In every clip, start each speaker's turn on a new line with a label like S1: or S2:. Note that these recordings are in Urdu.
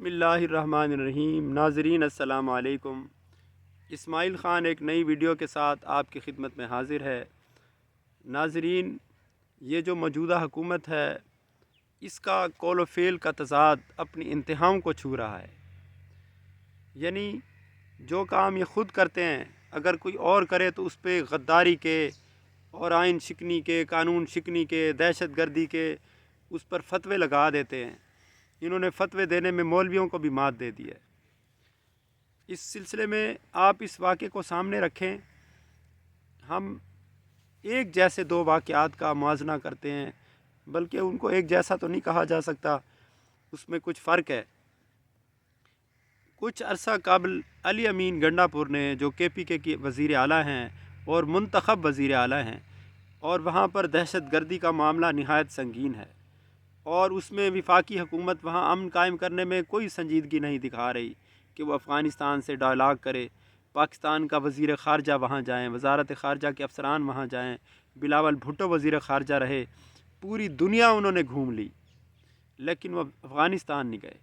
S1: بسم اللہ الرحمن الرحیم۔ ناظرین السلام علیکم۔ اسماعیل خان ایک نئی ویڈیو کے ساتھ آپ کی خدمت میں حاضر ہے۔ ناظرین، یہ جو موجودہ حکومت ہے اس کا قول و فعل کا تضاد اپنی انتہاؤں کو چھو رہا ہے۔ یعنی جو کام یہ خود کرتے ہیں اگر کوئی اور کرے تو اس پہ غداری کے اور آئین شکنی کے، قانون شکنی کے، دہشت گردی کے اس پر فتوے لگا دیتے ہیں۔ انہوں نے فتوے دینے میں مولویوں کو بھی مات دے دی ہے۔ اس سلسلے میں آپ اس واقعے کو سامنے رکھیں۔ ہم ایک جیسے دو واقعات کا موازنہ کرتے ہیں، بلکہ ان کو ایک جیسا تو نہیں کہا جا سکتا، اس میں کچھ فرق ہے۔ کچھ عرصہ قبل علی امین گنڈا پور نے، جو کے پی کے وزیر اعلیٰ ہیں اور منتخب وزیر اعلیٰ ہیں، اور وہاں پر دہشت گردی کا معاملہ نہایت سنگین ہے، اور اس میں وفاقی حکومت وہاں امن قائم کرنے میں کوئی سنجیدگی نہیں دکھا رہی کہ وہ افغانستان سے ڈائلاگ کرے۔ پاکستان کا وزیر خارجہ وہاں جائیں، وزارت خارجہ کے افسران وہاں جائیں، بلاول بھٹو وزیر خارجہ رہے، پوری دنیا انہوں نے گھوم لی، لیکن وہ افغانستان نہیں گئے۔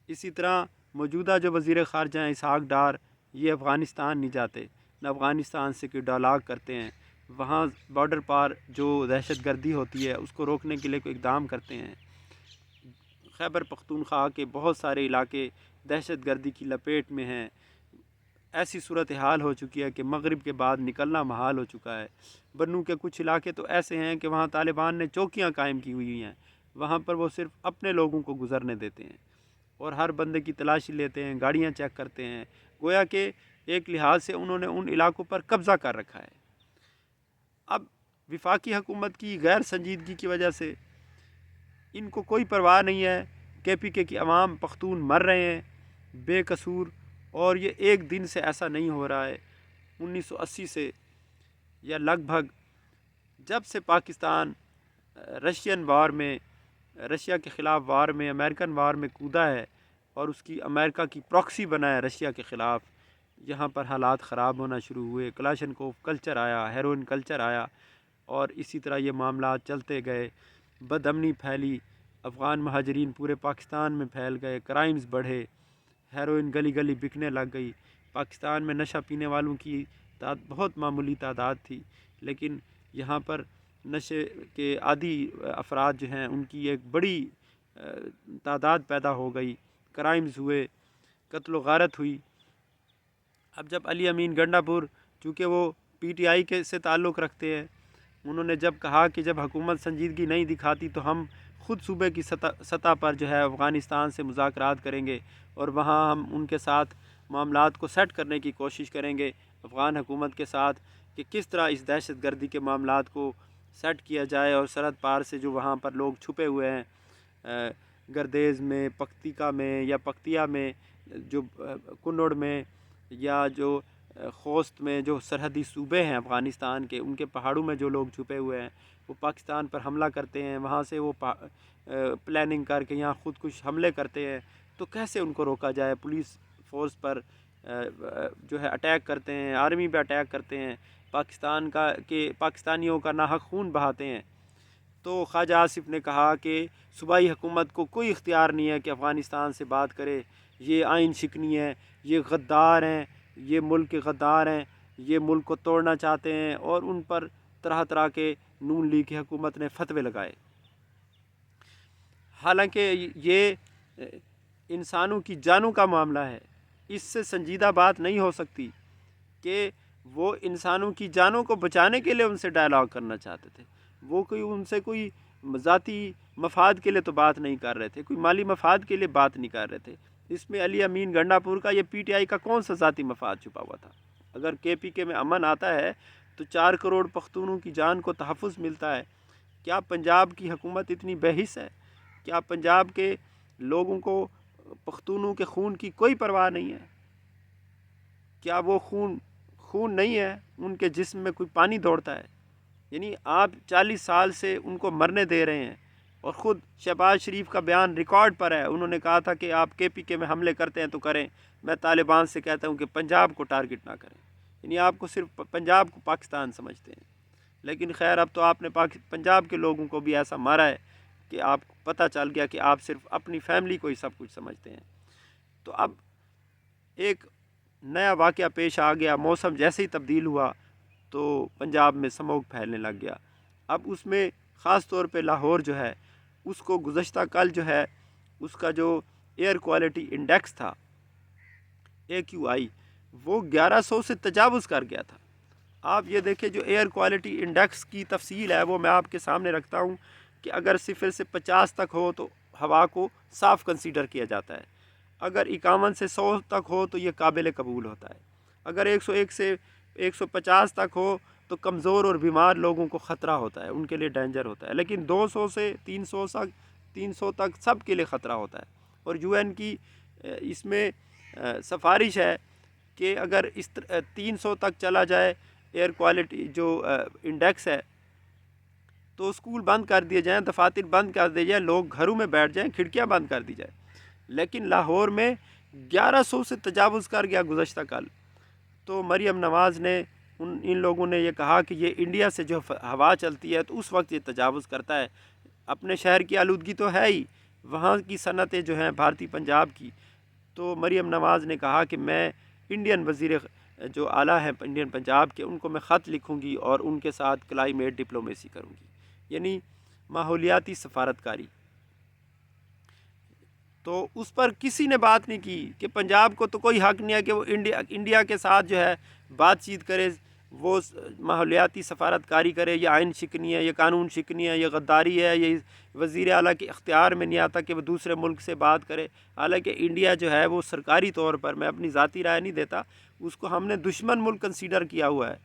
S1: اسی طرح موجودہ جو وزیر خارجہ ہیں اسحاق ڈار، یہ افغانستان نہیں جاتے، نہ افغانستان سے کوئی ڈائلاگ کرتے ہیں۔ وہاں بارڈر پار جو دہشت گردی ہوتی ہے اس کو روکنے کے لیے کوئی اقدام کرتے ہیں۔ خیبر پختونخوا کے بہت سارے علاقے دہشت گردی کی لپیٹ میں ہیں۔ ایسی صورتحال ہو چکی ہے کہ مغرب کے بعد نکلنا محال ہو چکا ہے۔ بنو کے کچھ علاقے تو ایسے ہیں کہ وہاں طالبان نے چوکیاں قائم کی ہوئی ہیں، وہاں پر وہ صرف اپنے لوگوں کو گزرنے دیتے ہیں اور ہر بندے کی تلاشی لیتے ہیں، گاڑیاں چیک کرتے ہیں، گویا کہ ایک لحاظ سے انہوں نے ان علاقوں پر قبضہ کر رکھا ہے۔ اب وفاقی حکومت کی غیر سنجیدگی کی وجہ سے ان کو کوئی پرواہ نہیں ہے، کے پی کے کی عوام پختون مر رہے ہیں بے قصور، اور یہ ایک دن سے ایسا نہیں ہو رہا ہے۔ 1980 سے یا لگ بھگ جب سے پاکستان رشین وار میں، رشیا کے خلاف وار میں، امریکن وار میں کودا ہے اور اس کی امریکہ کی پراکسی بنا ہے رشیا کے خلاف، یہاں پر حالات خراب ہونا شروع ہوئے۔ کلاشنکوف کلچر آیا، ہیروئن کلچر آیا، اور اسی طرح یہ معاملات چلتے گئے، بد امنی پھیلی، افغان مہاجرین پورے پاکستان میں پھیل گئے، کرائمز بڑھے، ہیروئن گلی گلی بکنے لگ گئی۔ پاکستان میں نشہ پینے والوں کی بہت معمولی تعداد تھی، لیکن یہاں پر نشے کے عادی افراد جو ہیں ان کی ایک بڑی تعداد پیدا ہو گئی، کرائمز ہوئے، قتل و غارت ہوئی۔ اب جب علی امین گنڈا پور، چونکہ وہ پی ٹی آئی کے سے تعلق رکھتے ہیں، انہوں نے جب کہا کہ جب حکومت سنجیدگی نہیں دکھاتی تو ہم خود صوبے کی سطح پر جو ہے افغانستان سے مذاکرات کریں گے اور وہاں ہم ان کے ساتھ معاملات کو سیٹ کرنے کی کوشش کریں گے افغان حکومت کے ساتھ، کہ کس طرح اس دہشت گردی کے معاملات کو سیٹ کیا جائے، اور سرحد پار سے جو وہاں پر لوگ چھپے ہوئے ہیں، گردیز میں، پکتیکا میں یا پکتیا میں، جو کنڑ میں، یا جو خوست میں، جو سرحدی صوبے ہیں افغانستان کے، ان کے پہاڑوں میں جو لوگ چھپے ہوئے ہیں، وہ پاکستان پر حملہ کرتے ہیں، وہاں سے وہ پلاننگ کر کے یہاں خود کش حملے کرتے ہیں، تو کیسے ان کو روکا جائے؟ پولیس فورس پر جو ہے اٹیک کرتے ہیں، آرمی پہ اٹیک کرتے ہیں، پاکستانیوں کا ناحق خون بہاتے ہیں۔ تو خواجہ آصف نے کہا کہ صوبائی حکومت کو کوئی اختیار نہیں ہے کہ افغانستان سے بات کرے، یہ آئین شکنی ہے، یہ غدار ہیں، یہ ملک کے غدار ہیں، یہ ملک کو توڑنا چاہتے ہیں، اور ان پر طرح طرح کے نون لیگ کی حکومت نے فتوے لگائے۔ حالانکہ یہ انسانوں کی جانوں کا معاملہ ہے، اس سے سنجیدہ بات نہیں ہو سکتی کہ وہ انسانوں کی جانوں کو بچانے کے لیے ان سے ڈائلاگ کرنا چاہتے تھے۔ وہ ان سے کوئی ذاتی مفاد کے لیے تو بات نہیں کر رہے تھے، کوئی مالی مفاد کے لیے بات نہیں کر رہے تھے۔ اس میں علی امین گنڈا پور کا، یہ پی ٹی آئی کا کون سا ذاتی مفاد چھپا ہوا تھا؟ اگر کے پی کے میں امن آتا ہے تو 4 کروڑ پختونوں کی جان کو تحفظ ملتا ہے۔ کیا پنجاب کی حکومت اتنی بے حس ہے؟ کیا پنجاب کے لوگوں کو، پختونوں کے خون کی کوئی پرواہ نہیں ہے؟ کیا وہ خون نہیں ہے، ان کے جسم میں کوئی پانی دوڑتا ہے؟ یعنی آپ 40 سال سے ان کو مرنے دے رہے ہیں، اور خود شہباز شریف کا بیان ریکارڈ پر ہے، انہوں نے کہا تھا کہ آپ کے پی کے میں حملے کرتے ہیں تو کریں، میں طالبان سے کہتا ہوں کہ پنجاب کو ٹارگٹ نہ کریں۔ یعنی آپ کو صرف پنجاب کو پاکستان سمجھتے ہیں، لیکن خیر اب تو آپ نے پنجاب کے لوگوں کو بھی ایسا مارا ہے کہ آپ کو پتہ چل گیا کہ آپ صرف اپنی فیملی کو ہی سب کچھ سمجھتے ہیں۔ تو اب ایک نیا واقعہ پیش آ گیا، موسم جیسے ہی تبدیل ہوا تو پنجاب میں سموگ پھیلنے لگ گیا۔ اب اس میں خاص طور پہ لاہور جو ہے اس کو گزشتہ کل جو ہے اس کا جو ایئر کوالٹی انڈیکس تھا AQI وہ 1100 سے تجاوز کر گیا تھا۔ آپ یہ دیکھیں جو ایئر کوالٹی انڈیکس کی تفصیل ہے وہ میں آپ کے سامنے رکھتا ہوں کہ اگر 0 سے 50 تک ہو تو ہوا کو صاف کنسیڈر کیا جاتا ہے، اگر 51 سے 100 تک ہو تو یہ قابل قبول ہوتا ہے، اگر 101 سے 150 تک ہو تو کمزور اور بیمار لوگوں کو خطرہ ہوتا ہے، ان کے لیے ڈینجر ہوتا ہے، لیکن 200 سے 300 تک سب کے لیے خطرہ ہوتا ہے۔ اور UN کی اس میں سفارش ہے کہ اگر اس 300 تک چلا جائے ایئر کوالٹی جو انڈیکس ہے تو اسکول بند کر دیے جائیں، دفاتر بند کر دیے جائیں، لوگ گھروں میں بیٹھ جائیں، کھڑکیاں بند کر دی جائیں، لیکن لاہور میں 1100 سے تجاوز کر گیا گزشتہ کل۔ تو مریم نواز نے ان لوگوں نے یہ کہا کہ یہ انڈیا سے جو ہوا چلتی ہے تو اس وقت یہ تجاوز کرتا ہے، اپنے شہر کی آلودگی تو ہے ہی، وہاں کی صنعتیں جو ہیں بھارتی پنجاب کی۔ تو مریم نواز نے کہا کہ میں انڈین وزیر جو اعلیٰ ہیں انڈین پنجاب کے ان کو میں خط لکھوں گی اور ان کے ساتھ کلائمیٹ ڈپلومیسی کروں گی، یعنی ماحولیاتی سفارتکاری۔ تو اس پر کسی نے بات نہیں کی کہ پنجاب کو تو کوئی حق نہیں ہے کہ وہ انڈیا کے ساتھ جو ہے بات چیت کرے، وہ ماحولیاتی سفارتکاری کرے، یہ آئین شکنی ہے، یہ قانون شکنی ہے، یہ غداری ہے، یہ وزیر اعلیٰ کے اختیار میں نہیں آتا کہ وہ دوسرے ملک سے بات کرے۔ حالانکہ انڈیا جو ہے وہ سرکاری طور پر، میں اپنی ذاتی رائے نہیں دیتا، اس کو ہم نے دشمن ملک کنسیڈر کیا ہوا ہے،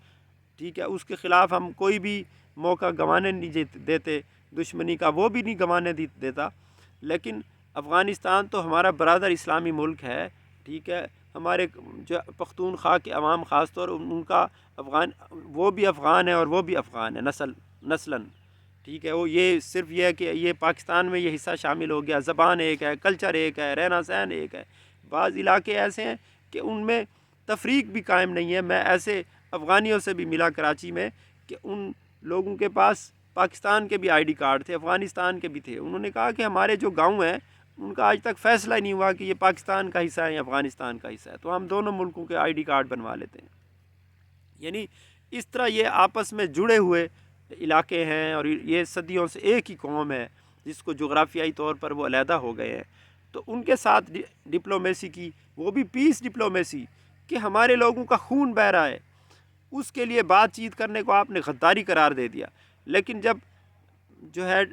S1: ٹھیک ہے، اس کے خلاف ہم کوئی بھی موقع گنوانے نہیں دیتے، دشمنی کا وہ بھی نہیں گنوانے دیتا۔ لیکن افغانستان تو ہمارا برادر اسلامی ملک ہے، ٹھیک ہے، ہمارے جو پختونخوا کے عوام خاص طور ان کا وہ بھی افغان ہے اور وہ بھی افغان ہے نسلاً، ٹھیک ہے، وہ یہ صرف یہ ہے کہ یہ پاکستان میں یہ حصہ شامل ہو گیا، زبان ایک ہے، کلچر ایک ہے، رہنا سہن ایک ہے۔ بعض علاقے ایسے ہیں کہ ان میں تفریق بھی قائم نہیں ہے۔ میں ایسے افغانیوں سے بھی ملا کراچی میں کہ ان لوگوں کے پاس پاکستان کے بھی ID کارڈ تھے، افغانستان کے بھی تھے، انہوں نے کہا کہ ہمارے جو گاؤں ہیں ان کا آج تک فیصلہ ہی نہیں ہوا کہ یہ پاکستان کا حصہ ہے یا افغانستان کا حصہ ہے، تو ہم دونوں ملکوں کے ID کارڈ بنوا لیتے ہیں۔ یعنی اس طرح یہ آپس میں جڑے ہوئے علاقے ہیں اور یہ صدیوں سے ایک ہی قوم ہے جس کو جغرافیائی طور پر وہ علیحدہ ہو گئے ہیں۔ تو ان کے ساتھ ڈپلومیسی کی، وہ بھی پیس ڈپلومیسی، کہ ہمارے لوگوں کا خون بہہ رہا ہے، اس کے لیے بات چیت کرنے کو آپ نے غداری قرار دے دیا۔ لیکن جب جو ہے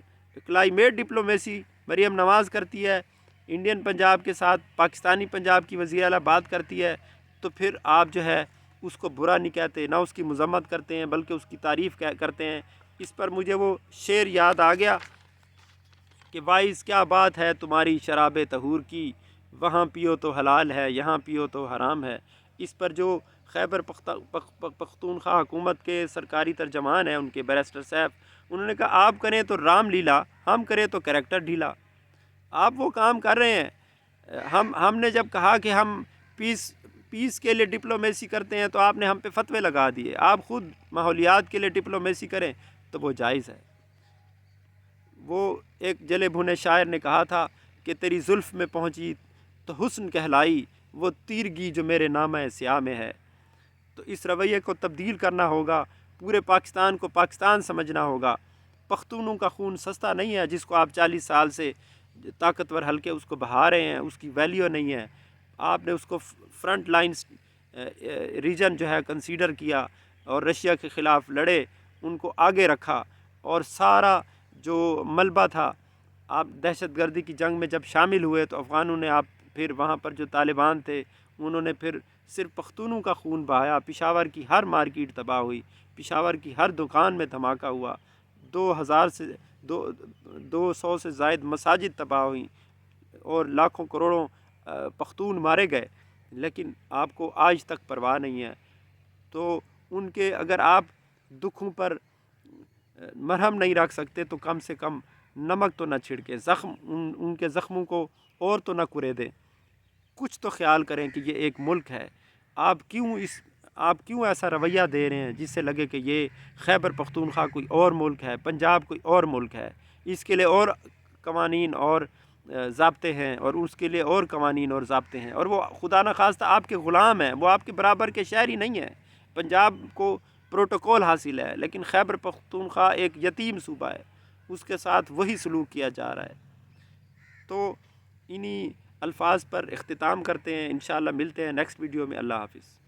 S1: کلائمیٹ ڈپلومیسی مریم نواز کرتی ہے، انڈین پنجاب کے ساتھ پاکستانی پنجاب کی وزیر اعلیٰ بات کرتی ہے، تو پھر آپ جو ہے اس کو برا نہیں کہتے، نہ اس کی مذمت کرتے ہیں بلکہ اس کی تعریف کرتے ہیں۔ اس پر مجھے وہ شعر یاد آ گیا کہ وائس کیا بات ہے تمہاری شراب طہور کی، وہاں پیو تو حلال ہے یہاں پیو تو حرام ہے۔ اس پر جو خیبر پختونخوا حکومت کے سرکاری ترجمان ہیں ان کے بیرسٹر صاحب، انہوں نے کہا آپ کریں تو رام لیلا، ہم کریں تو کریکٹر ڈھیلا۔ آپ وہ کام کر رہے ہیں، ہم نے جب کہا کہ ہم پیس کے لیے ڈپلومیسی کرتے ہیں تو آپ نے ہم پہ فتوے لگا دیے، آپ خود ماحولیات کے لیے ڈپلومیسی کریں تو وہ جائز ہے۔ وہ ایک جلے بھنے شاعر نے کہا تھا کہ تیری زلف میں پہنچی تو حسن کہلائی، وہ تیرگی جو میرے نامہ سیاہ میں ہے۔ تو اس رویے کو تبدیل کرنا ہوگا، پورے پاکستان کو پاکستان سمجھنا ہوگا۔ پختونوں کا خون سستا نہیں ہے جس کو آپ 40 سال سے طاقتور حلقے اس کو بہا رہے ہیں، اس کی ویلیو نہیں ہے۔ آپ نے اس کو فرنٹ لائنز ریجن جو ہے کنسیڈر کیا اور رشیا کے خلاف لڑے، ان کو آگے رکھا، اور سارا جو ملبہ تھا، آپ دہشت گردی کی جنگ میں جب شامل ہوئے تو افغانوں نے آپ پھر وہاں پر جو طالبان تھے انہوں نے پھر صرف پختونوں کا خون بہایا، پشاور کی ہر مارکیٹ تباہ ہوئی، پشاور کی ہر دکان میں دھماکہ ہوا، 200 سے زائد مساجد تباہ ہوئیں اور لاکھوں کروڑوں پختون مارے گئے، لیکن آپ کو آج تک پرواہ نہیں ہے۔ تو ان کے اگر آپ دکھوں پر مرہم نہیں رکھ سکتے تو کم سے کم نمک تو نہ چھڑکے، ان کے زخموں کو اور تو نہ کرے دیں، کچھ تو خیال کریں کہ یہ ایک ملک ہے۔ آپ کیوں ایسا رویہ دے رہے ہیں جس سے لگے کہ یہ خیبر پختونخوا کوئی اور ملک ہے، پنجاب کوئی اور ملک ہے؟ اس کے لیے اور قوانین اور ضابطے ہیں، اور اس کے لیے اور قوانین اور ضابطے ہیں، اور وہ خدا نخواستہ آپ کے غلام ہیں، وہ آپ کے برابر کے شہری نہیں ہیں۔ پنجاب کو پروٹوکول حاصل ہے، لیکن خیبر پختونخوا ایک یتیم صوبہ ہے، اس کے ساتھ وہی سلوک کیا جا رہا ہے۔ تو انہی الفاظ پر اختتام کرتے ہیں، انشاءاللہ ملتے ہیں نیکسٹ ویڈیو میں۔ اللہ حافظ۔